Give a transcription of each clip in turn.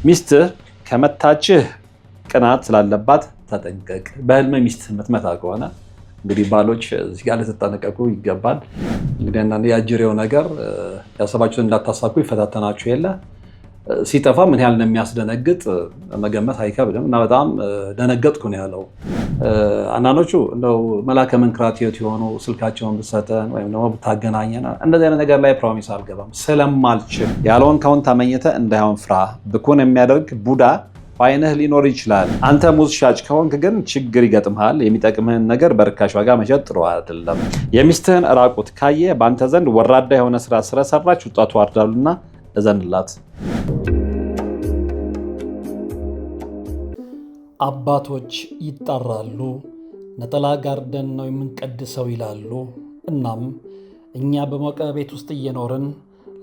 ሚስትህ ከመታችህ ቅናት ስላለባት ተጠንቀቅ። በህልም ሚስት የምትመታ ከሆነ እንግዲህ ባሎች እዚህ ጋር ልትጠነቀቁ ይገባል። እንግዲህ አንዳንዴ የአጅሬው ነገር ያሰባችሁትን እንዳታሳኩ ይፈታተናችሁ የለ ሲጠፋ ምን ያህል እንደሚያስደነግጥ መገመት አይከብድም እና በጣም ደነገጥኩ ነው ያለው። አንዳንዶቹ እንደው መላከ መንክራት የሆኑ ስልካቸውን ብትሰጠን ወይም ደግሞ ብታገናኘን እንደዚህ አይነት ነገር ላይ ፕሮሚስ አልገባም ስለማልችል ያለውን ካሁን ታመኝተ እንዳይሆን ፍራ። ብኩን የሚያደርግ ቡዳ በአይንህ ሊኖር ይችላል። አንተ ሙዝ ሻጭ ከሆንክ ግን ችግር ይገጥምሃል። የሚጠቅምህን ነገር በርካሽ ዋጋ መሸጥ ጥሩ አይደለም። የሚስትህን ራቁት ካየ በአንተ ዘንድ ወራዳ የሆነ ስራ ስለሰራች ውጣቱ አርዳሉና እዘንላት። አባቶች ይጣራሉ፣ ነጠላ ጋርደን ነው የምንቀድሰው ይላሉ። እናም እኛ በሞቀ ቤት ውስጥ እየኖርን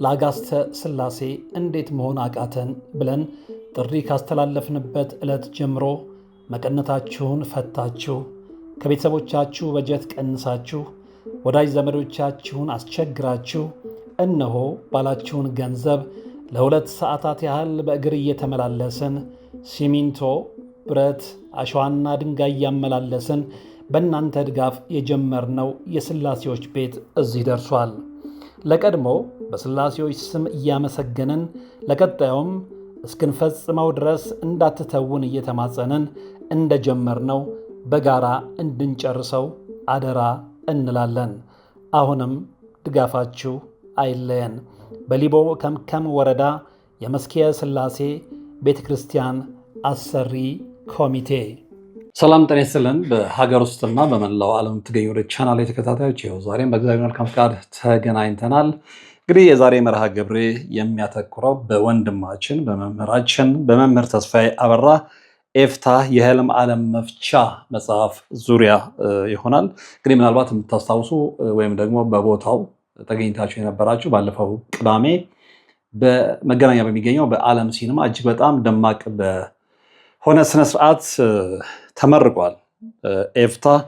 ለአጋስተ ሥላሴ እንዴት መሆን አቃተን ብለን ጥሪ ካስተላለፍንበት ዕለት ጀምሮ መቀነታችሁን ፈታችሁ፣ ከቤተሰቦቻችሁ በጀት ቀንሳችሁ፣ ወዳጅ ዘመዶቻችሁን አስቸግራችሁ እነሆ ባላችሁን ገንዘብ ለ2 ሰዓታት ያህል በእግር እየተመላለስን ሲሚንቶ፣ ብረት፣ አሸዋና ድንጋይ እያመላለስን በእናንተ ድጋፍ የጀመርነው የሥላሴዎች ቤት እዚህ ደርሷል። ለቀድሞ በሥላሴዎች ስም እያመሰገንን ለቀጣዩም እስክንፈጽመው ድረስ እንዳትተውን እየተማጸንን እንደጀመርነው በጋራ እንድንጨርሰው አደራ እንላለን። አሁንም ድጋፋችሁ አይለየን። በሊቦ ከምከም ወረዳ የመስኪየ ሥላሴ ቤተ ክርስቲያን አሰሪ ኮሚቴ። ሰላም ጤና ይስጥልን። በሀገር ውስጥና በመላው ዓለም የምትገኙ ወደ ቻናል ተከታታዮች ይኸው ዛሬም በእግዚአብሔር መልካም ፈቃድ ተገናኝተናል። እንግዲህ የዛሬ መርሃ ግብሬ የሚያተኩረው በወንድማችን በመምህራችን በመምህር ተስፋዬ አበራ ኤፍታህ የህልም ዓለም መፍቻ መጽሐፍ ዙሪያ ይሆናል። እንግዲህ ምናልባት የምታስታውሱ ወይም ደግሞ በቦታው ተገኝታችሁ የነበራችሁ ባለፈው ቅዳሜ በመገናኛ በሚገኘው በዓለም ሲኒማ እጅግ በጣም ደማቅ በሆነ ስነስርዓት ተመርቋል። ኤፍታህ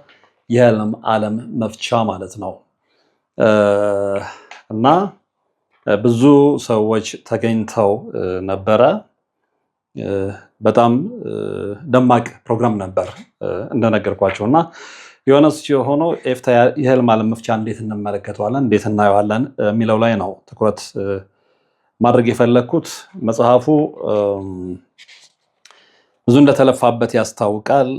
የህልም ዓለም መፍቻ ማለት ነው እና ብዙ ሰዎች ተገኝተው ነበረ። በጣም ደማቅ ፕሮግራም ነበር እንደነገርኳቸው እና የሆነ ሆኖ ኤፍታህ የህልም ዓለም መፍቻ እንዴት እንመለከተዋለን፣ እንዴት እናየዋለን የሚለው ላይ ነው ትኩረት ማድረግ የፈለግኩት። መጽሐፉ ብዙ እንደተለፋበት ያስታውቃል።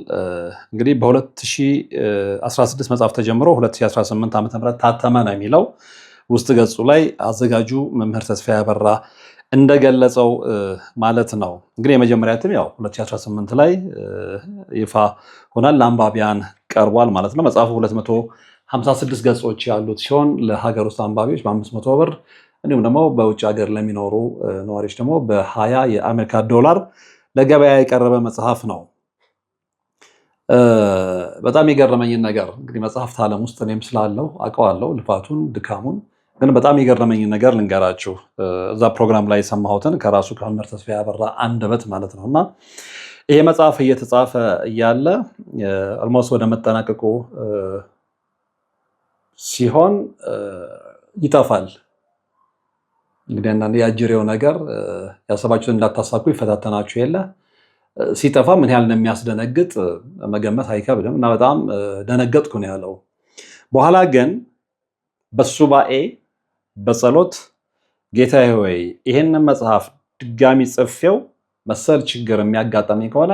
እንግዲህ በ2016 መጽሐፍ ተጀምሮ 2018 ዓ.ም ታተመ ነው የሚለው ውስጥ ገጹ ላይ አዘጋጁ መምህር ተስፋዬ አበራ እንደገለጸው ማለት ነው። እንግዲህ የመጀመሪያ እትም ያው 2018 ላይ ይፋ ሆናል፣ ለአንባቢያን ቀርቧል ማለት ነው። መጽሐፉ 256 ገጾች ያሉት ሲሆን ለሀገር ውስጥ አንባቢዎች በ500 ብር እንዲሁም ደግሞ በውጭ ሀገር ለሚኖሩ ነዋሪዎች ደግሞ በ20 የአሜሪካ ዶላር ለገበያ የቀረበ መጽሐፍ ነው። በጣም የገረመኝን ነገር እንግዲህ መጽሐፍት ዓለም ውስጥ እኔም ስላለው አውቀዋለሁ ልፋቱን ድካሙን፣ ግን በጣም የገረመኝን ነገር ልንገራችሁ። እዛ ፕሮግራም ላይ የሰማሁትን ከራሱ ከመምህር ተስፋዬ አበራ አንደበት ማለት ነው እና ይሄ መጽሐፍ እየተጻፈ እያለ ኦልሞስት ወደ መጠናቀቁ ሲሆን ይጠፋል። እንግዲህ አንዳንዴ የአጅሬው ነገር ያሰባችሁትን እንዳታሳኩ ይፈታተናችሁ የለ ሲጠፋ ምን ያህል እንደሚያስደነግጥ መገመት አይከብድም እና በጣም ደነገጥኩ ነው ያለው። በኋላ ግን በሱባኤ በጸሎት ጌታዬ ሆይ ይህንን መጽሐፍ ድጋሚ ጽፌው መሰል ችግር የሚያጋጠመኝ ከሆነ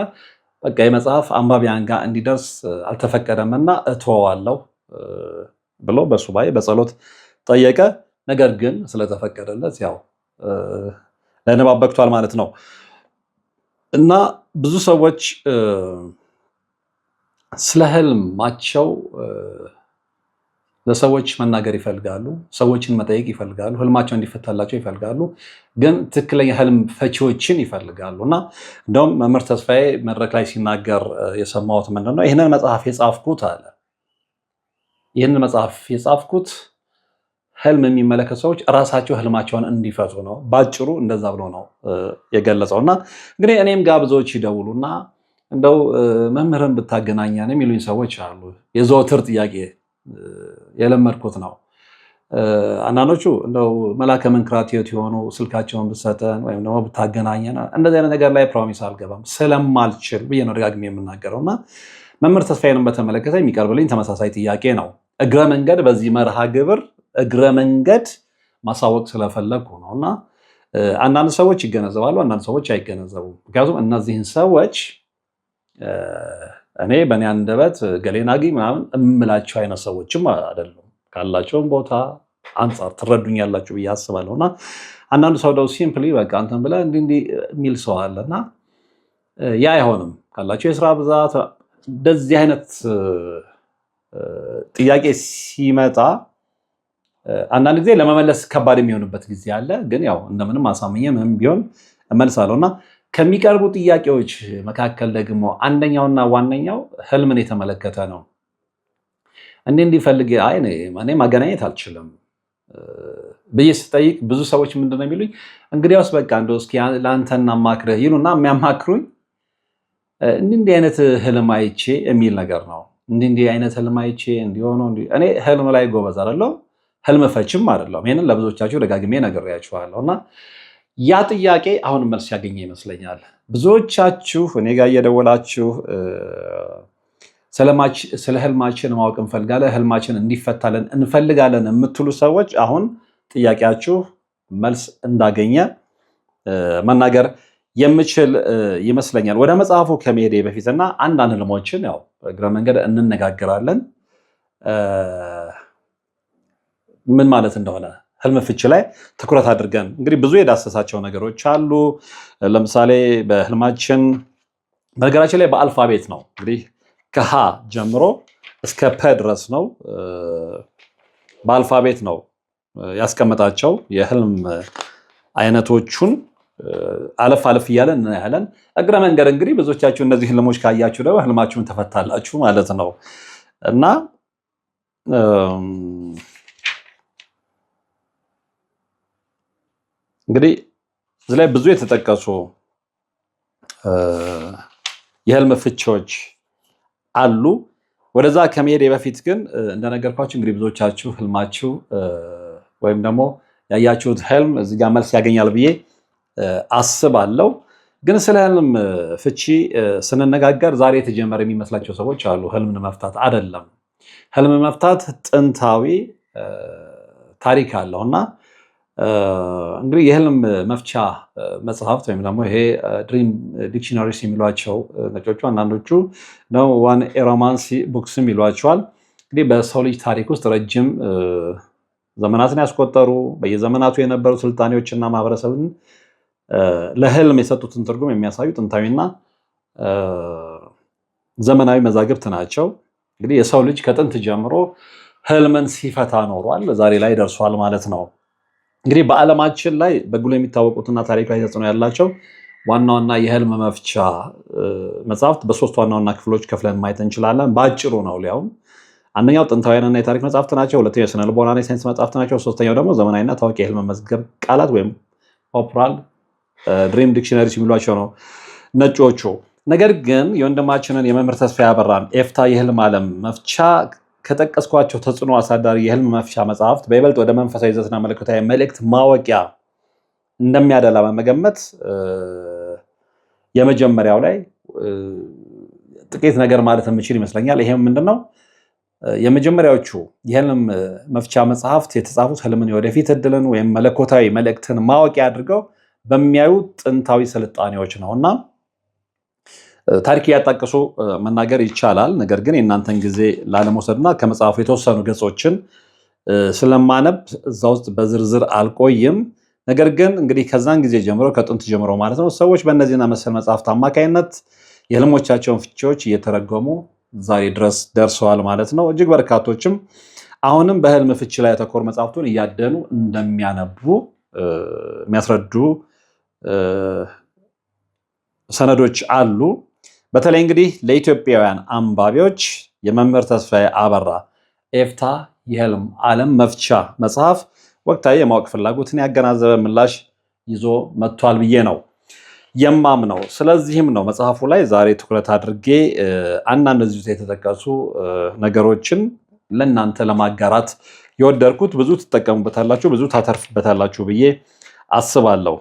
በቃ የመጽሐፍ አንባቢያን ጋር እንዲደርስ አልተፈቀደምና እተወዋለሁ ብሎ በሱባኤ በጸሎት ጠየቀ። ነገር ግን ስለተፈቀደለት ያው ለንባብ በቅቷል ማለት ነው እና ብዙ ሰዎች ስለ ህልማቸው ለሰዎች መናገር ይፈልጋሉ፣ ሰዎችን መጠየቅ ይፈልጋሉ፣ ህልማቸው እንዲፈታላቸው ይፈልጋሉ፣ ግን ትክክለኛ ህልም ፈቺዎችን ይፈልጋሉ እና እንደውም መምህር ተስፋዬ መድረክ ላይ ሲናገር የሰማሁት ምንድነው ይህንን መጽሐፍ የጻፍኩት አለ። ይህንን መጽሐፍ የጻፍኩት ህልም የሚመለከቱ ሰዎች እራሳቸው ህልማቸውን እንዲፈቱ ነው። ባጭሩ እንደዛ ብሎ ነው የገለጸው እና እንግዲህ እኔም ጋር ብዙዎች ይደውሉና እንደው መምህርን ብታገናኛን የሚሉኝ ሰዎች አሉ። የዘወትር ጥያቄ የለመድኩት ነው። አንዳንዶቹ እንደው መላከ መንክራት የሆኑ ስልካቸውን ብትሰጠን ወይም ደግሞ ብታገናኘን እንደዚህ አይነት ነገር ላይ ፕሮሚስ አልገባም ስለማልችል ብዬ ነው ደጋግሜ የምናገረው። እና መምህር ተስፋዬንም በተመለከተ የሚቀርብልኝ ተመሳሳይ ጥያቄ ነው። እግረ መንገድ በዚህ መርሃ ግብር እግረ መንገድ ማሳወቅ ስለፈለግኩ ነው። እና አንዳንድ ሰዎች ይገነዘባሉ፣ አንዳንድ ሰዎች አይገነዘቡም። ምክንያቱም እነዚህን ሰዎች እኔ በእኔ አንደበት ገሌናጊ ምናምን እምላቸው አይነት ሰዎችም አይደሉም። ካላቸውም ቦታ አንጻር ትረዱኛላችሁ ብዬ አስባለሁ። እና አንዳንዱ ሰው ደው ሲምፕሊ በቃ አንተን ብለህ እንዲህ የሚል ሰው አለ እና ያ አይሆንም። ካላቸው የስራ ብዛት እንደዚህ አይነት ጥያቄ ሲመጣ አንዳንድ ጊዜ ለመመለስ ከባድ የሚሆንበት ጊዜ አለ። ግን ያው እንደምንም አሳምኜ ምንም ቢሆን እመልሳለሁ። እና ከሚቀርቡ ጥያቄዎች መካከል ደግሞ አንደኛውና ዋነኛው ህልምን የተመለከተ ነው። እንዲፈልግ እኔ ማገናኘት አልችልም ብዬ ስጠይቅ ብዙ ሰዎች ምንድነው የሚሉኝ? እንግዲያውስ በቃ እንደው እስኪ ለአንተና ማክረህ ይሉና የሚያማክሩኝ እንዲህ አይነት ህልም አይቼ የሚል ነገር ነው። እንዲህ አይነት ህልም አይቼ እንዲሆነ እኔ ህልም ላይ ጎበዝ አይደለሁም፣ ህልም ፈችም አይደለሁም። ይሄንን ለብዙዎቻችሁ ደጋግሜ ነግሬያችኋለሁ። እና ያ ጥያቄ አሁን መልስ ያገኘ ይመስለኛል። ብዙዎቻችሁ እኔ ጋር እየደወላችሁ ስለ ህልማችን ማወቅ እንፈልጋለን፣ ህልማችን እንዲፈታለን እንፈልጋለን የምትሉ ሰዎች አሁን ጥያቄያችሁ መልስ እንዳገኘ መናገር የምችል ይመስለኛል። ወደ መጽሐፉ ከመሄዴ በፊትና አንዳንድ ህልሞችን ያው እግረ መንገድ እንነጋገራለን። ምን ማለት እንደሆነ ህልም ፍቺ ላይ ትኩረት አድርገን እንግዲህ ብዙ የዳሰሳቸው ነገሮች አሉ። ለምሳሌ በህልማችን በነገራችን ላይ በአልፋቤት ነው እንግዲህ ከሀ ጀምሮ እስከ ፐ ድረስ ነው በአልፋቤት ነው ያስቀመጣቸው የህልም አይነቶቹን አለፍ አለፍ እያለን እናያለን። እግረ መንገድ እንግዲህ ብዙዎቻችሁ እነዚህ ህልሞች ካያችሁ ደግሞ ህልማችሁን ተፈታላችሁ ማለት ነው። እና እንግዲህ እዚህ ላይ ብዙ የተጠቀሱ የህልም ፍቺዎች አሉ። ወደዛ ከመሄድ በፊት ግን እንደነገርኳችሁ እንግዲህ ብዙዎቻችሁ ህልማችሁ ወይም ደግሞ ያያችሁት ህልም እዚህ ጋር መልስ ያገኛል ብዬ አስባለሁ። ግን ስለ ህልም ፍቺ ስንነጋገር ዛሬ የተጀመረ የሚመስላቸው ሰዎች አሉ። ህልምን መፍታት አይደለም። ህልም መፍታት ጥንታዊ ታሪክ አለው እና እንግዲህ የህልም መፍቻ መጽሐፍት ወይም ደግሞ ይሄ ድሪም ዲክሽነሪስ የሚሏቸው ነጮቹ፣ አንዳንዶቹ ነው ዋን ኤሮማንሲ ቡክስም ይሏቸዋል። እንግዲህ በሰው ልጅ ታሪክ ውስጥ ረጅም ዘመናትን ያስቆጠሩ በየዘመናቱ የነበሩ ስልጣኔዎችና ማህበረሰብን ለህልም የሰጡትን ትርጉም የሚያሳዩ ጥንታዊና ዘመናዊ መዛግብት ናቸው። እንግዲህ የሰው ልጅ ከጥንት ጀምሮ ህልምን ሲፈታ ኖሯል፣ ዛሬ ላይ ደርሷል ማለት ነው። እንግዲህ በዓለማችን ላይ በጉልህ የሚታወቁትና ታሪካዊ ተጽዕኖ ያላቸው ዋና ዋና የህልም መፍቻ መጽሐፍት በሶስት ዋና ዋና ክፍሎች ከፍለን ማየት እንችላለን። በአጭሩ ነው ሊያውም። አንደኛው ጥንታዊያንና የታሪክ መጽሐፍት ናቸው። ሁለተኛው የስነ ልቦናና የሳይንስ መጽሐፍት ናቸው። ሶስተኛው ደግሞ ዘመናዊና ታዋቂ የህልም መዝገብ ቃላት ወይም ፖፑላር ድሪም ዲክሽነሪስ የሚሏቸው ነው ነጮቹ። ነገር ግን የወንድማችንን የመምህር ተስፋዬ አበራን ኤፍታ የህልም ዓለም መፍቻ ከጠቀስኳቸው ተጽዕኖ አሳዳሪ የህልም መፍቻ መጽሐፍት በይበልጥ ወደ መንፈሳዊ ይዘትና መለኮታዊ መልእክት ማወቂያ እንደሚያደላ በመገመት የመጀመሪያው ላይ ጥቂት ነገር ማለት የምችል ይመስለኛል። ይሄም ምንድነው? የመጀመሪያዎቹ የህልም መፍቻ መጽሐፍት የተጻፉት ህልምን የወደፊት እድልን ወይም መለኮታዊ መልእክትን ማወቂያ አድርገው በሚያዩ ጥንታዊ ስልጣኔዎች ነውና ታሪክ እያጣቀሱ መናገር ይቻላል። ነገር ግን የእናንተን ጊዜ ላለመውሰድና ከመጽሐፉ የተወሰኑ ገጾችን ስለማነብ እዛ ውስጥ በዝርዝር አልቆይም። ነገር ግን እንግዲህ ከዛን ጊዜ ጀምሮ ከጥንት ጀምሮ ማለት ነው ሰዎች በእነዚህና መሰል መጽሐፍት አማካይነት የህልሞቻቸውን ፍቺዎች እየተረጎሙ ዛሬ ድረስ ደርሰዋል ማለት ነው። እጅግ በርካቶችም አሁንም በህልም ፍቺ ላይ ያተኮሩ መጽሐፍቱን እያደኑ እንደሚያነቡ የሚያስረዱ ሰነዶች አሉ። በተለይ እንግዲህ ለኢትዮጵያውያን አንባቢዎች የመምህር ተስፋዬ አበራ ኤፍታ የህልም ዓለም መፍቻ መጽሐፍ ወቅታዊ የማወቅ ፍላጎትን ያገናዘበ ምላሽ ይዞ መጥቷል ብዬ ነው የማምነው። ስለዚህም ነው መጽሐፉ ላይ ዛሬ ትኩረት አድርጌ አንዳንድ እዚህ ውስጥ የተጠቀሱ ነገሮችን ለእናንተ ለማጋራት የወደድኩት። ብዙ ትጠቀሙበታላችሁ፣ ብዙ ታተርፍበታላችሁ ብዬ አስባለሁ።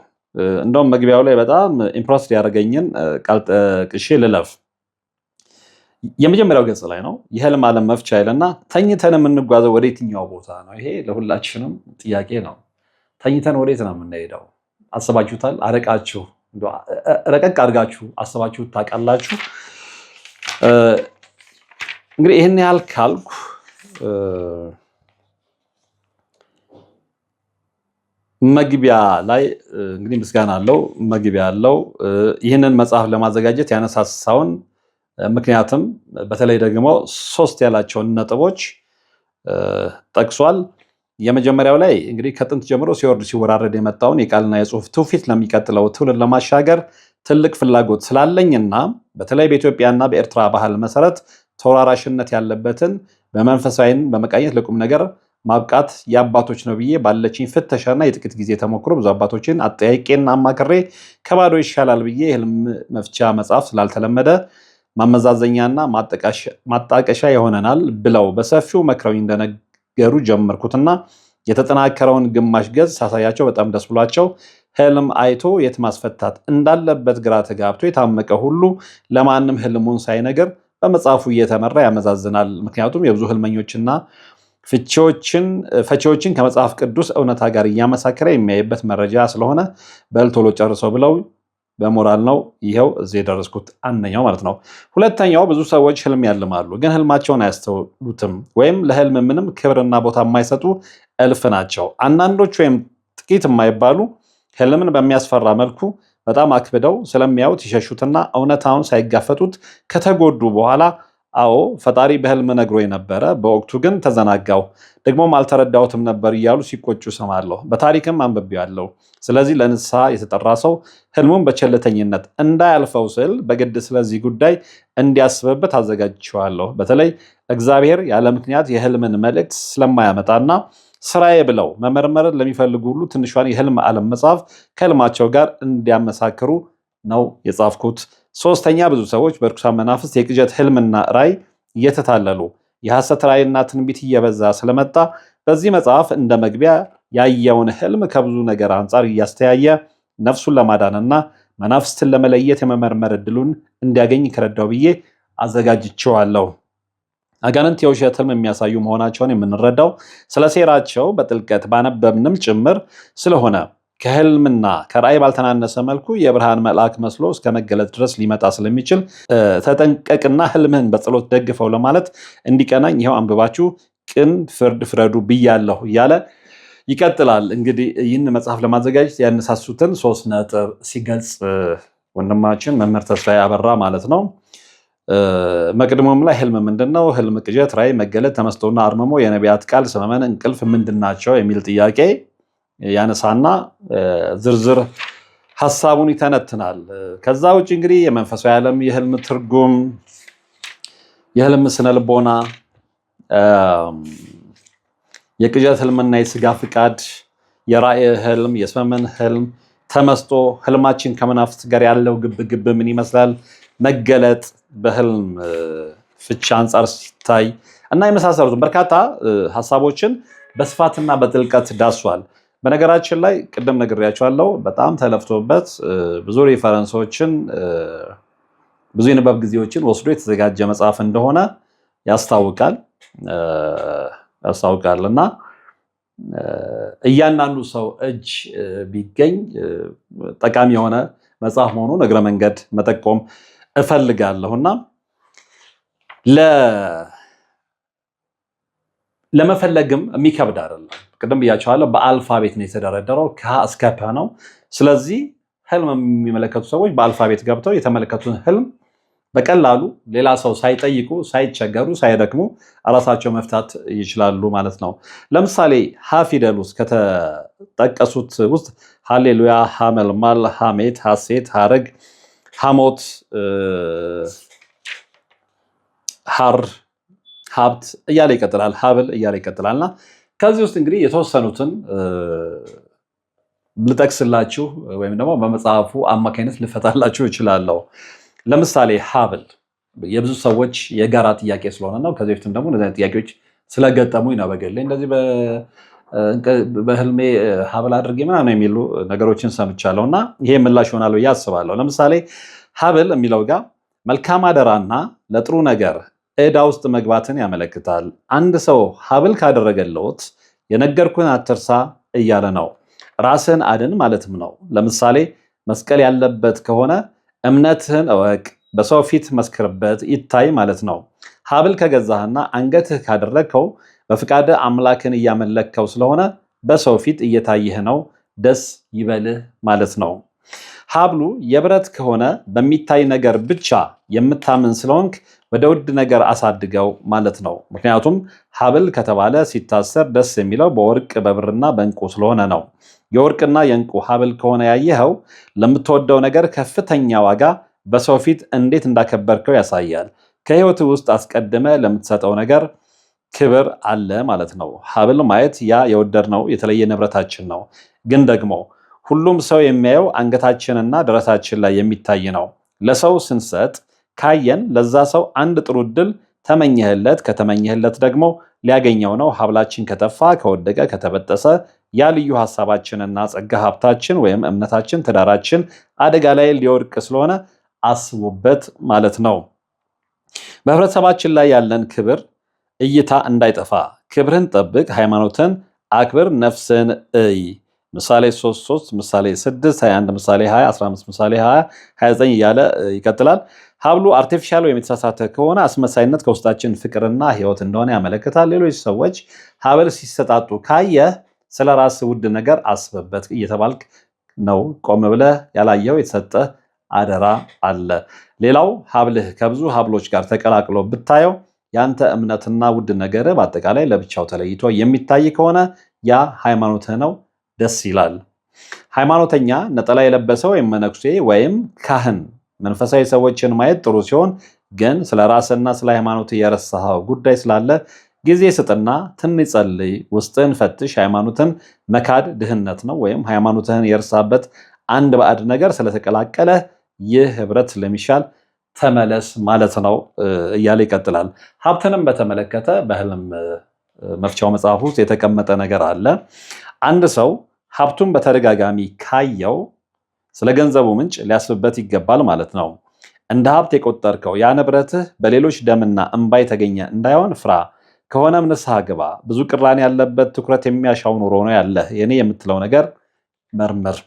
እንደውም መግቢያው ላይ በጣም ኢምፕረስድ ያደረገኝን ቃል ጠቅሼ ልለፍ። የመጀመሪያው ገጽ ላይ ነው። የህልም ዓለም መፍቻ ይልና ተኝተን የምንጓዘው ወደ የትኛው ቦታ ነው? ይሄ ለሁላችንም ጥያቄ ነው። ተኝተን ወዴት ነው የምንሄደው? አስባችሁታል? አረቃችሁ ረቀቅ አድርጋችሁ አስባችሁ ታውቃላችሁ? እንግዲህ ይህን ያህል ካልኩ መግቢያ ላይ እንግዲህ ምስጋና አለው፣ መግቢያ አለው። ይህንን መጽሐፍ ለማዘጋጀት ያነሳሳውን ምክንያትም በተለይ ደግሞ 3 ያላቸውን ነጥቦች ጠቅሷል። የመጀመሪያው ላይ እንግዲህ ከጥንት ጀምሮ ሲወርድ ሲወራረድ የመጣውን የቃልና የጽሑፍ ትውፊት ለሚቀጥለው ትውልድ ለማሻገር ትልቅ ፍላጎት ስላለኝና በተለይ በኢትዮጵያና በኤርትራ ባህል መሰረት ተወራራሽነት ያለበትን በመንፈሳዊን በመቃኘት ለቁም ነገር ማብቃት የአባቶች ነው ብዬ ባለችኝ ፍተሻና የጥቂት ጊዜ ተሞክሮ ብዙ አባቶችን አጠያይቄና አማክሬ ከባዶ ይሻላል ብዬ የህልም መፍቻ መጽሐፍ ስላልተለመደ ማመዛዘኛና ማጣቀሻ ይሆነናል ብለው በሰፊው መክረውኝ እንደነገሩ ጀመርኩትና የተጠናከረውን ግማሽ ገጽ ሳሳያቸው በጣም ደስ ብሏቸው ህልም አይቶ የት ማስፈታት እንዳለበት ግራ ተጋብቶ የታመቀ ሁሉ ለማንም ህልሙን ሳይነገር በመጽሐፉ እየተመራ ያመዛዝናል። ምክንያቱም የብዙ ህልመኞችና ፈቺዎችን ከመጽሐፍ ቅዱስ እውነታ ጋር እያመሳከረ የሚያይበት መረጃ ስለሆነ በልቶሎ ጨርሰው ብለው በሞራል ነው ይኸው እዚህ የደረስኩት። አንደኛው ማለት ነው። ሁለተኛው ብዙ ሰዎች ህልም ያልማሉ፣ ግን ህልማቸውን አያስተውሉትም ወይም ለህልም ምንም ክብርና ቦታ የማይሰጡ እልፍ ናቸው። አንዳንዶች ወይም ጥቂት የማይባሉ ህልምን በሚያስፈራ መልኩ በጣም አክብደው ስለሚያዩት ይሸሹትና እውነታውን ሳይጋፈጡት ከተጎዱ በኋላ አዎ ፈጣሪ በህልም ነግሮ ነበረ፣ በወቅቱ ግን ተዘናጋው፣ ደግሞም አልተረዳሁትም ነበር እያሉ ሲቆጩ ሰማለሁ። በታሪክም አንብቤያለሁ። ስለዚህ ለንስሐ የተጠራ ሰው ህልሙን በቸልተኝነት እንዳያልፈው ስል በግድ ስለዚህ ጉዳይ እንዲያስብበት አዘጋጅቼዋለሁ። በተለይ እግዚአብሔር ያለ ምክንያት የህልምን መልእክት ስለማያመጣና ስራዬ ብለው መመርመርን ለሚፈልጉ ሁሉ ትንሿን የህልም ዓለም መጽሐፍ ከህልማቸው ጋር እንዲያመሳክሩ ነው የጻፍኩት። ሶስተኛ ብዙ ሰዎች በርኩሳን መናፍስት የቅዠት ህልምና ራእይ እየተታለሉ የሐሰት ራእይና ትንቢት እየበዛ ስለመጣ በዚህ መጽሐፍ እንደ መግቢያ ያየውን ህልም ከብዙ ነገር አንጻር እያስተያየ ነፍሱን ለማዳንና መናፍስትን ለመለየት የመመርመር እድሉን እንዲያገኝ ከረዳው ብዬ አዘጋጅቼዋለሁ። አጋንንት የውሸት ህልም የሚያሳዩ መሆናቸውን የምንረዳው ስለ ሴራቸው በጥልቀት ባነበብንም ጭምር ስለሆነ ከህልምና ከራእይ ባልተናነሰ መልኩ የብርሃን መልአክ መስሎ እስከ መገለጥ ድረስ ሊመጣ ስለሚችል ተጠንቀቅና ህልምህን በጸሎት ደግፈው ለማለት እንዲቀናኝ ይኸው አንብባችሁ ቅን ፍርድ ፍረዱ ብያለሁ እያለ ይቀጥላል። እንግዲህ ይህን መጽሐፍ ለማዘጋጀት ያነሳሱትን 3 ነጥብ ሲገልጽ ወንድማችን መምህር ተስፋዬ አበራ ማለት ነው። መቅድሞም ላይ ህልም ምንድን ነው? ህልም፣ ቅዠት፣ ራእይ፣ መገለጥ፣ ተመስጦና አርምሞ፣ የነቢያት ቃል፣ ሰመመን፣ እንቅልፍ ምንድን ናቸው የሚል ጥያቄ ያነሳና ዝርዝር ሐሳቡን ይተነትናል። ከዛ ውጭ እንግዲህ የመንፈሳዊ ዓለም የህልም ትርጉም፣ የህልም ስነልቦና፣ የቅዠት ህልምና የስጋ ፍቃድ፣ የራእይ ህልም፣ የሰመመን ህልም፣ ተመስጦ፣ ህልማችን ከመናፍስት ጋር ያለው ግብግብ ምን ይመስላል፣ መገለጥ በህልም ፍቺ አንጻር ሲታይ እና የመሳሰሉትን በርካታ ሐሳቦችን በስፋትና በጥልቀት ዳሷል። በነገራችን ላይ ቅድም ነግሬያቸዋለሁ፣ በጣም ተለፍቶበት ብዙ ሪፈረንሶችን ብዙ የንባብ ጊዜዎችን ወስዶ የተዘጋጀ መጽሐፍ እንደሆነ ያስታውቃል እና እያንዳንዱ ሰው እጅ ቢገኝ ጠቃሚ የሆነ መጽሐፍ መሆኑን እግረ መንገድ መጠቆም እፈልጋለሁና ለመፈለግም የሚከብድ አይደለም። ቅድም ብያቸዋለሁ፣ በአልፋቤት ነው የተደረደረው፣ ከሀ እስከ ፐ ነው። ስለዚህ ህልም የሚመለከቱ ሰዎች በአልፋቤት ገብተው የተመለከቱን ህልም በቀላሉ ሌላ ሰው ሳይጠይቁ፣ ሳይቸገሩ፣ ሳይደክሙ እራሳቸው መፍታት ይችላሉ ማለት ነው። ለምሳሌ ሀ ፊደል ውስጥ ከተጠቀሱት ውስጥ ሃሌሉያ፣ ሐመልማል፣ ሐሜት፣ ሐሴት፣ ሐረግ፣ ሐሞት፣ ሐር፣ ሀብት እያለ ይቀጥላል፣ ሀብል እያለ ይቀጥላልና ከዚህ ውስጥ እንግዲህ የተወሰኑትን ልጠቅስላችሁ ወይም ደግሞ በመጽሐፉ አማካኝነት ልፈታላችሁ እችላለሁ። ለምሳሌ ሀብል የብዙ ሰዎች የጋራ ጥያቄ ስለሆነ ነው። ከዚህ በፊትም ደግሞ እነዚህ ጥያቄዎች ስለገጠሙኝ ነው በግሌ እንደዚህ በህልሜ ሀብል አድርጌ ምናምን የሚሉ ነገሮችን ሰምቻለሁ እና ይሄ ምላሽ ይሆናል ብዬ አስባለሁ። ለምሳሌ ሀብል የሚለው ጋር መልካም አደራና ለጥሩ ነገር ዕዳ ውስጥ መግባትን ያመለክታል። አንድ ሰው ሀብል ካደረገለት የነገርኩህን አትርሳ እያለ ነው። ራስህን አድን ማለትም ነው። ለምሳሌ መስቀል ያለበት ከሆነ እምነትህን እወቅ፣ በሰው ፊት መስክርበት፣ ይታይ ማለት ነው። ሀብል ከገዛህና አንገትህ ካደረግከው በፍቃደ አምላክን እያመለከው ስለሆነ በሰው ፊት እየታየህ ነው፣ ደስ ይበልህ ማለት ነው። ሀብሉ የብረት ከሆነ በሚታይ ነገር ብቻ የምታምን ስለሆንክ ወደ ውድ ነገር አሳድገው ማለት ነው። ምክንያቱም ሀብል ከተባለ ሲታሰር ደስ የሚለው በወርቅ በብርና በእንቁ ስለሆነ ነው። የወርቅና የእንቁ ሀብል ከሆነ ያየኸው ለምትወደው ነገር ከፍተኛ ዋጋ በሰው ፊት እንዴት እንዳከበርከው ያሳያል። ከህይወት ውስጥ አስቀድመ ለምትሰጠው ነገር ክብር አለ ማለት ነው። ሀብል ማየት ያ የወደድነው የተለየ ንብረታችን ነው። ግን ደግሞ ሁሉም ሰው የሚያየው አንገታችንና ደረታችን ላይ የሚታይ ነው። ለሰው ስንሰጥ ካየን ለዛ ሰው አንድ ጥሩ እድል ተመኘህለት፣ ከተመኘህለት ደግሞ ሊያገኘው ነው። ሀብላችን ከተፋ፣ ከወደቀ፣ ከተበጠሰ ያ ልዩ ሀሳባችንና ጸጋ ሀብታችን ወይም እምነታችን፣ ትዳራችን አደጋ ላይ ሊወድቅ ስለሆነ አስቡበት ማለት ነው። በህብረተሰባችን ላይ ያለን ክብር እይታ እንዳይጠፋ ክብርን ጠብቅ፣ ሃይማኖትን አክብር፣ ነፍስን እይ። ምሳሌ 3:3 ምሳሌ 6:21 ምሳሌ 20:15 ምሳሌ 20:29 እያለ ይቀጥላል። ሀብሉ አርቲፊሻል ወይም የተሳሳተ ከሆነ አስመሳይነት ከውስጣችን ፍቅርና ህይወት እንደሆነ ያመለክታል። ሌሎች ሰዎች ሀብል ሲሰጣጡ ካየህ ስለ ራስ ውድ ነገር አስብበት እየተባልክ ነው። ቆም ብለህ ያላየው የተሰጠ አደራ አለ። ሌላው ሀብልህ ከብዙ ሀብሎች ጋር ተቀላቅሎ ብታየው ያንተ እምነትና ውድ ነገር በአጠቃላይ ለብቻው ተለይቶ የሚታይ ከሆነ ያ ሃይማኖትህ ነው። ደስ ይላል። ሃይማኖተኛ ነጠላ የለበሰ ወይም መነኩሴ ወይም ካህን መንፈሳዊ ሰዎችን ማየት ጥሩ ሲሆን፣ ግን ስለ ራስና ስለ ሃይማኖት የረሳኸው ጉዳይ ስላለ ጊዜ ስጥና ትንሽ ጸልይ፣ ውስጥህን ፈትሽ። ሃይማኖትን መካድ ድህነት ነው፣ ወይም ሃይማኖትህን የረሳበት አንድ ባዕድ ነገር ስለተቀላቀለ ይህ ህብረት ስለሚሻል ተመለስ ማለት ነው እያለ ይቀጥላል። ሀብትንም በተመለከተ በህልም መፍቻው መጽሐፍ ውስጥ የተቀመጠ ነገር አለ። አንድ ሰው ሀብቱን በተደጋጋሚ ካየው ስለ ገንዘቡ ምንጭ ሊያስብበት ይገባል ማለት ነው። እንደ ሀብት የቆጠርከው ያ ንብረትህ በሌሎች ደምና እንባ የተገኘ እንዳይሆን ፍራ። ከሆነም ንስሐ ግባ። ብዙ ቅራኔ ያለበት ትኩረት የሚያሻው ኑሮ ነው ያለህ። የኔ የምትለው ነገር መርምር።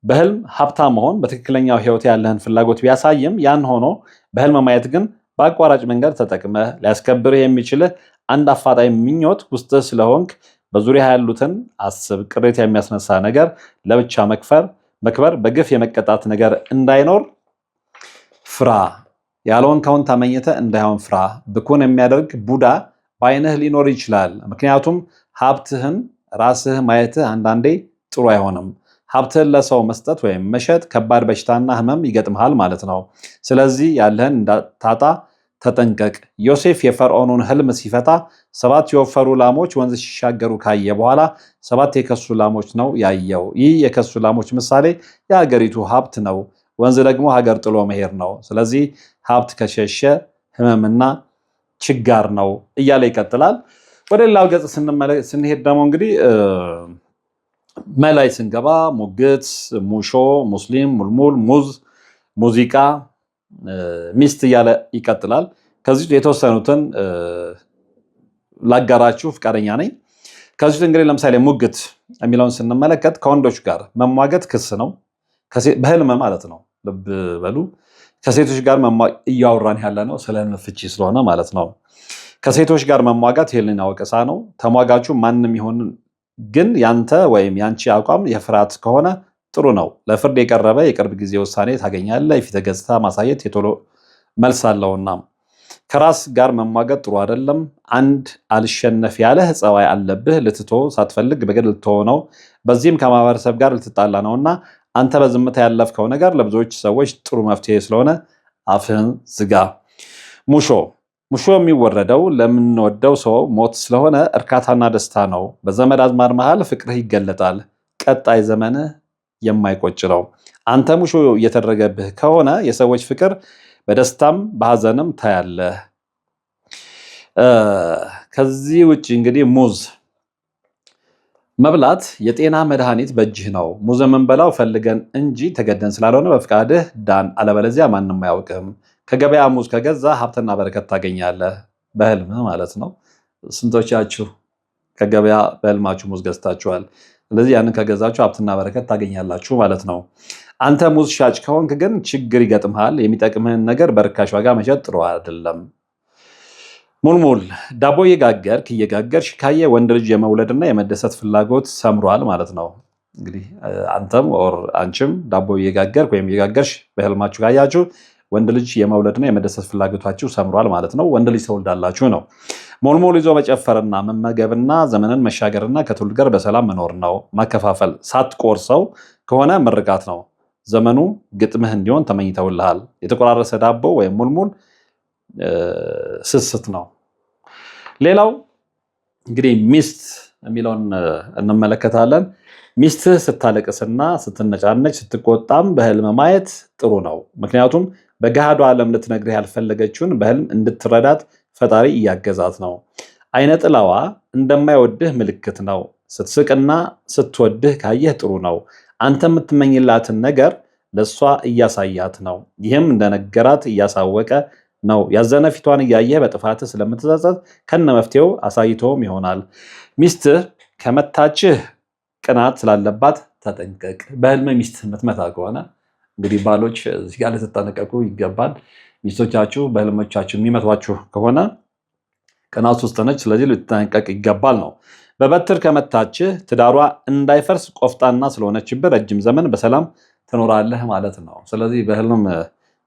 በህልም ሀብታም መሆን በትክክለኛው ህይወት ያለህን ፍላጎት ቢያሳይም ያን ሆኖ በህልም ማየት ግን በአቋራጭ መንገድ ተጠቅመህ ሊያስከብርህ የሚችልህ አንድ አፋጣኝ ምኞት ውስጥህ ስለሆንክ በዙሪያ ያሉትን አስብ። ቅሬታ የሚያስነሳ ነገር ለብቻ መክበር፣ በግፍ የመቀጣት ነገር እንዳይኖር ፍራ። ያልሆንከውን ተመኝተህ እንዳይሆን ፍራ። ብኩን የሚያደርግ ቡዳ በዓይንህ ሊኖር ይችላል። ምክንያቱም ሀብትህን ራስህ ማየትህ አንዳንዴ ጥሩ አይሆንም። ሀብትህን ለሰው መስጠት ወይም መሸጥ ከባድ በሽታና ህመም ይገጥምሃል ማለት ነው። ስለዚህ ያለህን እንዳታጣ ተጠንቀቅ። ዮሴፍ የፈርዖኑን ህልም ሲፈታ 7 የወፈሩ ላሞች ወንዝ ሲሻገሩ ካየ በኋላ 7 የከሱ ላሞች ነው ያየው። ይህ የከሱ ላሞች ምሳሌ የሀገሪቱ ሀብት ነው። ወንዝ ደግሞ ሀገር ጥሎ መሄድ ነው። ስለዚህ ሀብት ከሸሸ ህመምና ችጋር ነው እያለ ይቀጥላል። ወደ ሌላው ገጽ ስንሄድ ደግሞ እንግዲህ መላይ ስንገባ ሙግት፣ ሙሾ፣ ሙስሊም፣ ሙልሙል፣ ሙዝ፣ ሙዚቃ፣ ሚስት እያለ ይቀጥላል። ከዚህ የተወሰኑትን ላጋራችሁ ፍቃደኛ ነኝ። ከዚህ እንግዲህ ለምሳሌ ሙግት የሚለውን ስንመለከት ከወንዶች ጋር መሟገት ክስ ነው፣ በህልም ማለት ነው። ልብ በሉ። ከሴቶች ጋር እያወራን ያለ ነው ስለ ፍቺ ስለሆነ ማለት ነው። ከሴቶች ጋር መሟጋት የህሊና ወቀሳ ነው። ተሟጋቹ ማንም ይሆን ግን ያንተ ወይም ያንቺ አቋም የፍርሃት ከሆነ ጥሩ ነው። ለፍርድ የቀረበ የቅርብ ጊዜ ውሳኔ ታገኛለህ። የፊት ገጽታ ማሳየት የቶሎ መልስ አለውና ከራስ ጋር መሟገት ጥሩ አይደለም። አንድ አልሸነፍ ያለህ ጸባይ አለብህ። ልትቶ ሳትፈልግ በግድ ልትሆ ነው። በዚህም ከማህበረሰብ ጋር ልትጣላ ነውና አንተ በዝምታ ያለፍከው ነገር ለብዙዎች ሰዎች ጥሩ መፍትሄ ስለሆነ አፍህን ዝጋ። ሙሾ የሚወረደው ለምንወደው ሰው ሞት ስለሆነ እርካታና ደስታ ነው። በዘመድ አዝማድ መሃል ፍቅርህ ይገለጣል። ቀጣይ ዘመንህ የማይቆጭ ነው። አንተ ሙሾ እየተደረገብህ ከሆነ የሰዎች ፍቅር በደስታም በሐዘንም ታያለህ። ከዚህ ውጭ እንግዲህ ሙዝ መብላት የጤና መድኃኒት በእጅህ ነው። ሙዝ የምንበላው ፈልገን እንጂ ተገደን ስላልሆነ በፍቃድህ ዳን፣ አለበለዚያ ማንም አያውቅም። ከገበያ ሙዝ ከገዛ ሀብትና በረከት ታገኛለህ። በህልም ማለት ነው። ስንቶቻችሁ ከገበያ በህልማችሁ ሙዝ ገዝታችኋል? ስለዚህ ያንን ከገዛችሁ ሀብትና በረከት ታገኛላችሁ ማለት ነው። አንተ ሙዝ ሻጭ ከሆንክ ግን ችግር ይገጥምሃል። የሚጠቅምህን ነገር በርካሽ ዋጋ መሸጥ ጥሩ አይደለም። ሙልሙል ዳቦ እየጋገርሽ ካየ ወንድ ልጅ የመውለድና የመደሰት ፍላጎት ሰምሯል ማለት ነው። እንግዲህ አንተም ኦር አንቺም ዳቦ እየጋገርክ ወይም እየጋገርሽ በህልማችሁ ካያችሁ ወንድ ልጅ የመውለድና የመደሰት ፍላጎታችሁ ሰምሯል ማለት ነው። ወንድ ልጅ ተወልዳላችሁ ነው። ሙልሙል ይዞ መጨፈርና መመገብና ዘመንን መሻገርና ከትውልድ ጋር በሰላም መኖር ነው። ማከፋፈል ሳትቆርሰው ከሆነ ምርቃት ነው። ዘመኑ ግጥምህ እንዲሆን ተመኝተውልሃል። የተቆራረሰ ዳቦ ወይም ሙልሙል ስስት ነው። ሌላው እንግዲህ ሚስት የሚለውን እንመለከታለን። ሚስትህ ስታለቅስና ስትነጫነጭ ስትቆጣም በህልም ማየት ጥሩ ነው። ምክንያቱም በገሃዱ ዓለም ልትነግርህ ያልፈለገችውን በህልም እንድትረዳት ፈጣሪ እያገዛት ነው። አይነ ጥላዋ እንደማይወድህ ምልክት ነው። ስትስቅና ስትወድህ ካየህ ጥሩ ነው። አንተ የምትመኝላትን ነገር ለእሷ እያሳያት ነው። ይህም እንደነገራት እያሳወቀ ነው። ያዘነ ፊቷን እያየህ በጥፋትህ ስለምትጸጸት ከነ መፍትሄው አሳይቶም ይሆናል። ሚስትህ ከመታችህ ቅናት ስላለባት ተጠንቀቅ። በህልም ሚስትህ የምትመታ ከሆነ እንግዲህ ባሎች እዚህ ጋር ልትጠነቀቁ ይገባል። ሚስቶቻችሁ በህልሞቻችሁ የሚመቷችሁ ከሆነ ቅናት ውስጥ ነች፣ ስለዚህ ልትጠነቀቅ ይገባል ነው። በበትር ከመታችህ ትዳሯ እንዳይፈርስ ቆፍጣና ስለሆነችብህ ረጅም ዘመን በሰላም ትኖራለህ ማለት ነው። ስለዚህ በህልም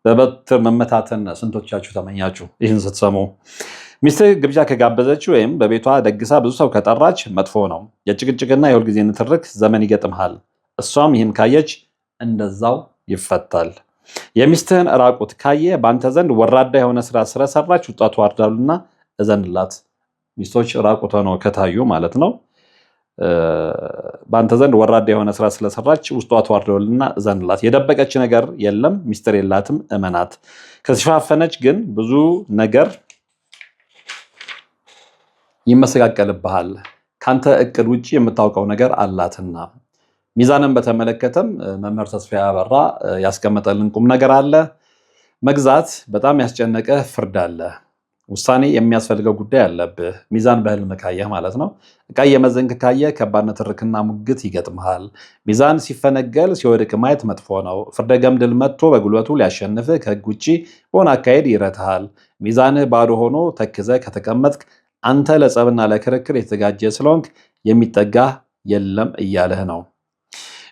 በበትር መመታትን ስንቶቻችሁ ተመኛችሁ? ይህን ስትሰሙ ሚስትህ ግብዣ ከጋበዘች ወይም በቤቷ ደግሳ ብዙ ሰው ከጠራች መጥፎ ነው። የጭቅጭቅና የሁልጊዜ ንትርክ ዘመን ይገጥምሃል። እሷም ይህን ካየች እንደዛው ይፈታል። የሚስትህን ራቁት ካየ በአንተ ዘንድ ወራዳ የሆነ ስራ ስለሰራች ውጣ ተዋርዳሉና እዘንላት። ሚስቶች ራቁት ነው ከታዩ ማለት ነው። በአንተ ዘንድ ወራዳ የሆነ ስራ ስለሰራች ውስጧ ተዋርደውልና እዘንላት። የደበቀች ነገር የለም፣ ሚስጥር የላትም፣ እመናት። ከተሸፋፈነች ግን ብዙ ነገር ይመሰቃቀልብሃል። ካንተ እቅድ ውጭ የምታውቀው ነገር አላትና። ሚዛንን በተመለከተም መምህር ተስፋዬ አበራ ያስቀመጠልን ቁም ነገር አለ። መግዛት በጣም ያስጨነቀ ፍርድ አለ። ውሳኔ የሚያስፈልገው ጉዳይ አለብህ። ሚዛን በህልም ካየህ ማለት ነው። ዕቃ የመዘንክ ካየህ ከባድ ንትርክና ሙግት ይገጥምሃል። ሚዛን ሲፈነገል ሲወድቅ ማየት መጥፎ ነው። ፍርደ ገምድል መጥቶ በጉልበቱ ሊያሸንፍህ ከህግ ውጭ በሆነ አካሄድ ይረትሃል። ሚዛንህ ባዶ ሆኖ ተክዘህ ከተቀመጥክ አንተ ለጸብና ለክርክር የተዘጋጀ ስለሆንክ የሚጠጋህ የለም እያለህ ነው።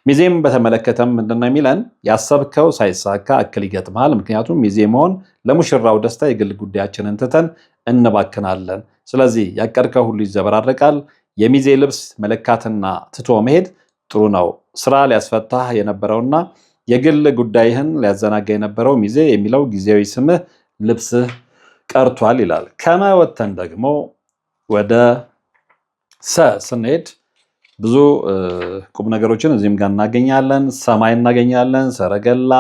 ሚዜም በተመለከተም ምንድነው የሚለን? ያሰብከው ሳይሳካ እክል ይገጥምሃል። ምክንያቱም ሚዜ መሆን ለሙሽራው ደስታ የግል ጉዳያችንን ትተን እንባክናለን። ስለዚህ ያቀድከው ሁሉ ይዘበራረቃል። የሚዜ ልብስ መለካትና ትቶ መሄድ ጥሩ ነው። ስራ ሊያስፈታህ የነበረውና የግል ጉዳይህን ሊያዘናጋ የነበረው ሚዜ የሚለው ጊዜያዊ ስምህ ልብስህ ቀርቷል ይላል። ከመወተን ደግሞ ወደ ስንሄድ ብዙ ቁም ነገሮችን እዚህም ጋር እናገኛለን። ሰማይ እናገኛለን፣ ሰረገላ፣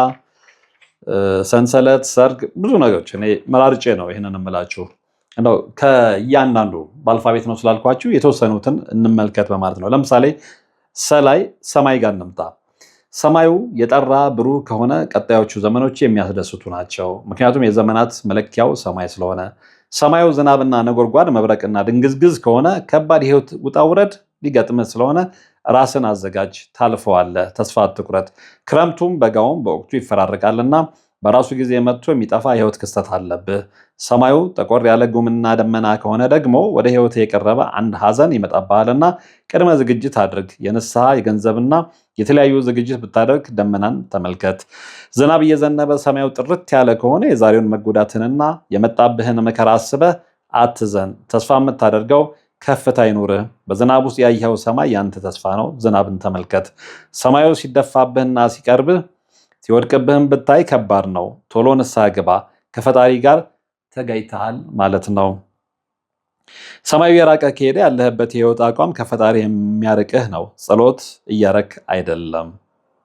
ሰንሰለት፣ ሰርግ፣ ብዙ ነገሮች። እኔ መራርጬ ነው ይህንን እምላችሁ። እንደው ከእያንዳንዱ በአልፋቤት ነው ስላልኳችሁ የተወሰኑትን እንመልከት በማለት ነው። ለምሳሌ ሰላይ ሰማይ ጋር እንምጣ። ሰማዩ የጠራ ብሩህ ከሆነ ቀጣዮቹ ዘመኖች የሚያስደስቱ ናቸው። ምክንያቱም የዘመናት መለኪያው ሰማይ ስለሆነ። ሰማዩ ዝናብና ነጎድጓድ መብረቅና ድንግዝግዝ ከሆነ ከባድ የህይወት ውጣ ውረድ ሊገጥምህ ስለሆነ ራስን አዘጋጅ፣ ታልፈዋለህ፣ ተስፋ አትቁረጥ። ክረምቱም በጋውም በወቅቱ ይፈራረቃልና በራሱ ጊዜ መጥቶ የሚጠፋ የህይወት ክስተት አለብህ። ሰማዩ ጠቆር ያለ ጉምና ደመና ከሆነ ደግሞ ወደ ህይወት የቀረበ አንድ ሀዘን ይመጣብሃልና ቅድመ ዝግጅት አድርግ። የንስሐ የገንዘብና የተለያዩ ዝግጅት ብታደርግ ደመናን ተመልከት። ዝናብ እየዘነበ ሰማዩ ጥርት ያለ ከሆነ የዛሬውን መጎዳትንና የመጣብህን መከራ አስበህ አትዘን። ተስፋ የምታደርገው ከፍታ ይኑርህ። በዝናብ ውስጥ ያየኸው ሰማይ ያንተ ተስፋ ነው። ዝናብን ተመልከት። ሰማዩ ሲደፋብህና ሲቀርብህ ሲወድቅብህም ብታይ ከባድ ነው። ቶሎ ንስሐ ግባ። ከፈጣሪ ጋር ተጋይተሃል ማለት ነው። ሰማዩ የራቀ ከሄደ ያለህበት የህይወት አቋም ከፈጣሪ የሚያርቅህ ነው። ጸሎት እያረክ አይደለም፣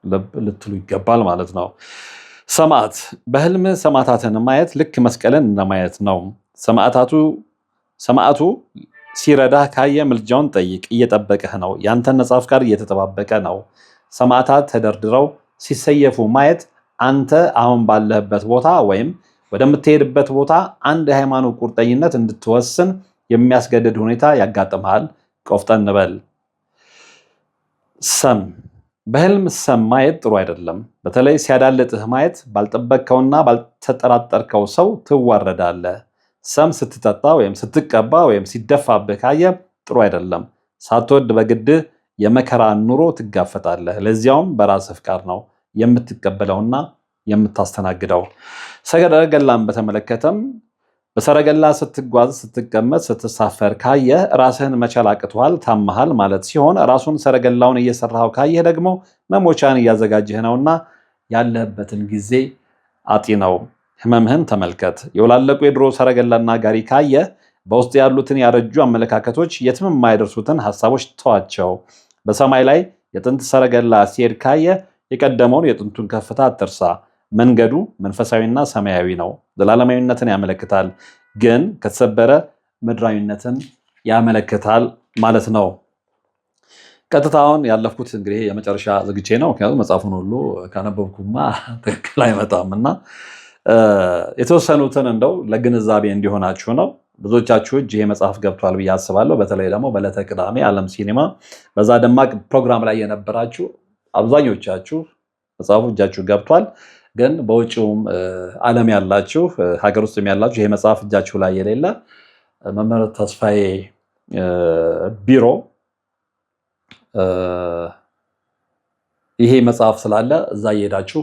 ልብ ልትሉ ይገባል ማለት ነው። ሰማዕት በህልም ሰማዕታትን ማየት ልክ መስቀልን እንደማየት ነው። ሰማዕታቱ ሰማዕቱ ሲረዳህ ካየ ምልጃውን ጠይቅ፣ እየጠበቀህ ነው። ያንተን ነጻ ፍቃድ እየተጠባበቀ ነው። ሰማዕታት ተደርድረው ሲሰየፉ ማየት አንተ አሁን ባለህበት ቦታ ወይም ወደምትሄድበት ቦታ አንድ የሃይማኖት ቁርጠኝነት እንድትወስን የሚያስገድድ ሁኔታ ያጋጥምሃል። ቆፍጠን በል። ሰም በህልም ሰም ማየት ጥሩ አይደለም። በተለይ ሲያዳልጥህ ማየት ባልጠበቅከውና ባልተጠራጠርከው ሰው ትዋረዳለህ። ሰም ስትጠጣ ወይም ስትቀባ ወይም ሲደፋብህ ካየ ጥሩ አይደለም። ሳትወድ በግድህ የመከራ ኑሮ ትጋፈጣለህ። ለዚያውም በራስህ ፍቃድ ነው የምትቀበለውና የምታስተናግደው። ሰረገላን በተመለከተም በሰረገላ ስትጓዝ፣ ስትቀመጥ፣ ስትሳፈር ካየህ ራስህን መቻል አቅቶሃል፣ ታመሃል ማለት ሲሆን ራሱን ሰረገላውን እየሰራኸው ካየህ ደግሞ መሞቻን እያዘጋጀህ ነውና ያለህበትን ጊዜ አጢነው፣ ህመምህን ተመልከት። የወላለቁ የድሮ ሰረገላና ጋሪ ካየህ በውስጥ ያሉትን ያረጁ አመለካከቶች፣ የትም የማይደርሱትን ሀሳቦች ተዋቸው። በሰማይ ላይ የጥንት ሰረገላ ሲሄድ ካየህ የቀደመውን የጥንቱን ከፍታ አትርሳ። መንገዱ መንፈሳዊና ሰማያዊ ነው። ዘላለማዊነትን ያመለክታል፣ ግን ከተሰበረ ምድራዊነትን ያመለክታል ማለት ነው። ቀጥታውን ያለፍኩት እንግዲህ የመጨረሻ ዝግቼ ነው። ምክንያቱም መጽሐፉን ሁሉ ካነበብኩማ ትክክል አይመጣም እና የተወሰኑትን እንደው ለግንዛቤ እንዲሆናችሁ ነው። ብዙዎቻችሁ እጅ ይሄ መጽሐፍ ገብቷል ብዬ አስባለሁ። በተለይ ደግሞ በዕለተ ቅዳሜ ዓለም ሲኒማ በዛ ደማቅ ፕሮግራም ላይ የነበራችሁ አብዛኞቻችሁ መጽሐፉ እጃችሁ ገብቷል። ግን በውጭውም ዓለም ያላችሁ ሀገር ውስጥ ያላችሁ ይሄ መጽሐፍ እጃችሁ ላይ የሌለ መምህር ተስፋዬ ቢሮ ይሄ መጽሐፍ ስላለ እዛ እየሄዳችሁ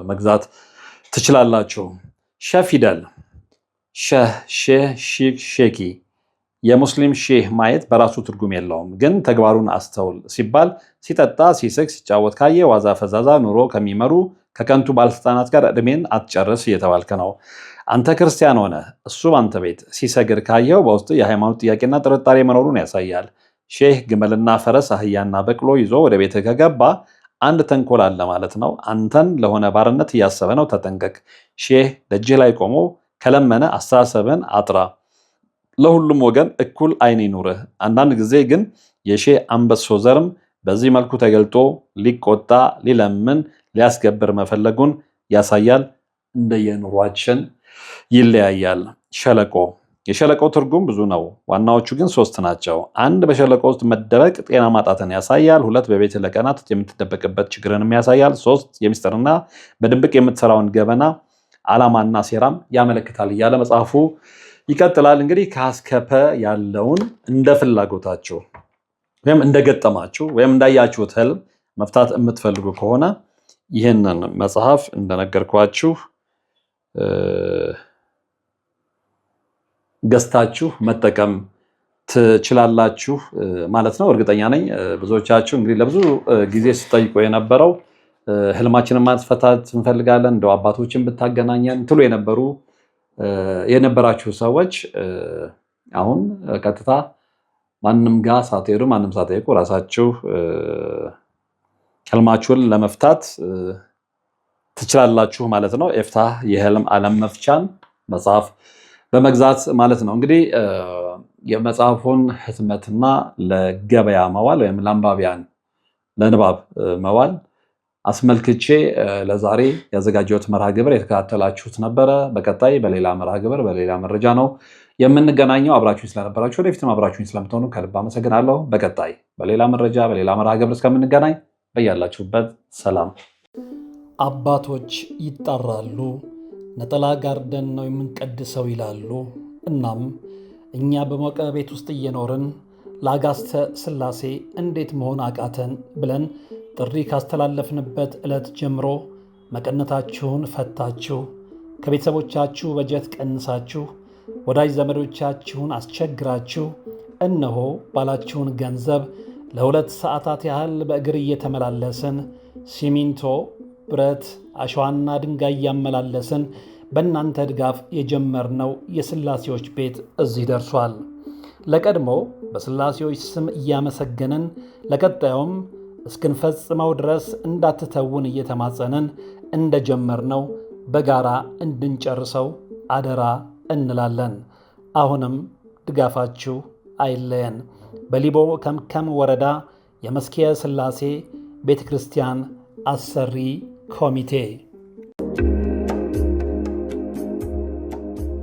መግዛት ትችላላችሁ። ሸ ፊደል ሸህ፣ ሼህ፣ ሺክ፣ ሼኪ የሙስሊም ሼህ ማየት በራሱ ትርጉም የለውም፣ ግን ተግባሩን አስተውል ሲባል ሲጠጣ፣ ሲስቅ፣ ሲጫወት ካየ ዋዛ ፈዛዛ ኑሮ ከሚመሩ ከከንቱ ባለስልጣናት ጋር እድሜን አትጨርስ እየተባልክ ነው። አንተ ክርስቲያን ሆነ እሱ በአንተ ቤት ሲሰግድ ካየው በውስጡ የሃይማኖት ጥያቄና ጥርጣሬ መኖሩን ያሳያል። ሼህ ግመልና ፈረስ አህያና በቅሎ ይዞ ወደ ቤት ከገባ አንድ ተንኮል አለ ማለት ነው። አንተን ለሆነ ባርነት እያሰበ ነው፣ ተጠንቀቅ። ሼህ ደጅህ ላይ ቆሞ ከለመነ አስተሳሰብን አጥራ። ለሁሉም ወገን እኩል አይን ይኑርህ። አንዳንድ ጊዜ ግን የሼህ አንበሶ ዘርም በዚህ መልኩ ተገልጦ ሊቆጣ፣ ሊለምን፣ ሊያስገብር መፈለጉን ያሳያል። እንደየኑሯችን ይለያያል። ሸለቆ የሸለቆ ትርጉም ብዙ ነው። ዋናዎቹ ግን 3 ናቸው። 1 በሸለቆ ውስጥ መደበቅ ጤና ማጣትን ያሳያል። 2 በቤት ለቀናት የምትደበቅበት ችግርንም ያሳያል። 3 የሚስጥርና በድብቅ የምትሰራውን ገበና ዓላማና ሴራም ያመለክታል እያለ መጽሐፉ ይቀጥላል። እንግዲህ ከአስከፐ ያለውን እንደ ፍላጎታችሁ ወይም እንደገጠማችሁ ወይም እንዳያችሁት ህልም መፍታት የምትፈልጉ ከሆነ ይህንን መጽሐፍ እንደነገርኳችሁ ገዝታችሁ መጠቀም ትችላላችሁ ማለት ነው። እርግጠኛ ነኝ ብዙዎቻችሁ እንግዲህ ለብዙ ጊዜ ስጠይቁ የነበረው ህልማችንን ማስፈታት እንፈልጋለን እንደው አባቶችን ብታገናኘን ትሉ የነበራችሁ ሰዎች አሁን ቀጥታ ማንም ጋር ሳትሄዱ ማንም ሳትጠይቁ ራሳችሁ ህልማችሁን ለመፍታት ትችላላችሁ ማለት ነው። ኤፍታህ የህልም ዓለም መፍቻን መጽሐፍ በመግዛት ማለት ነው። እንግዲህ የመጽሐፉን ህትመትና ለገበያ መዋል ወይም ለአንባቢያን ለንባብ መዋል አስመልክቼ ለዛሬ ያዘጋጀሁት መርሃ ግብር የተከታተላችሁት ነበረ። በቀጣይ በሌላ መርሃ ግብር በሌላ መረጃ ነው የምንገናኘው። አብራችሁኝ ስለነበራችሁ ወደፊትም አብራችሁኝ ስለምትሆኑ ከልብ አመሰግናለሁ። በቀጣይ በሌላ መረጃ በሌላ መርሃ ግብር እስከምንገናኝ በያላችሁበት ሰላም። አባቶች ይጣራሉ፣ ነጠላ ጋርደን ነው የምንቀድሰው ይላሉ። እናም እኛ በሞቀ ቤት ውስጥ እየኖርን ለአጋስተ ሥላሴ እንዴት መሆን አቃተን ብለን ጥሪ ካስተላለፍንበት ዕለት ጀምሮ መቀነታችሁን ፈታችሁ፣ ከቤተሰቦቻችሁ በጀት ቀንሳችሁ፣ ወዳጅ ዘመዶቻችሁን አስቸግራችሁ እነሆ ባላችሁን ገንዘብ ለ2 ሰዓታት ያህል በእግር እየተመላለስን ሲሚንቶ፣ ብረት፣ አሸዋና ድንጋይ እያመላለስን በእናንተ ድጋፍ የጀመርነው የሥላሴዎች ቤት እዚህ ደርሷል። ለቀድሞ በሥላሴዎች ስም እያመሰገንን ለቀጣዩም እስክንፈጽመው ድረስ እንዳትተውን እየተማጸንን እንደጀመርነው በጋራ እንድንጨርሰው አደራ እንላለን። አሁንም ድጋፋችሁ አይለየን። በሊቦ ከምከም ወረዳ የመስኪየ ሥላሴ ቤተ ክርስቲያን አሰሪ ኮሚቴ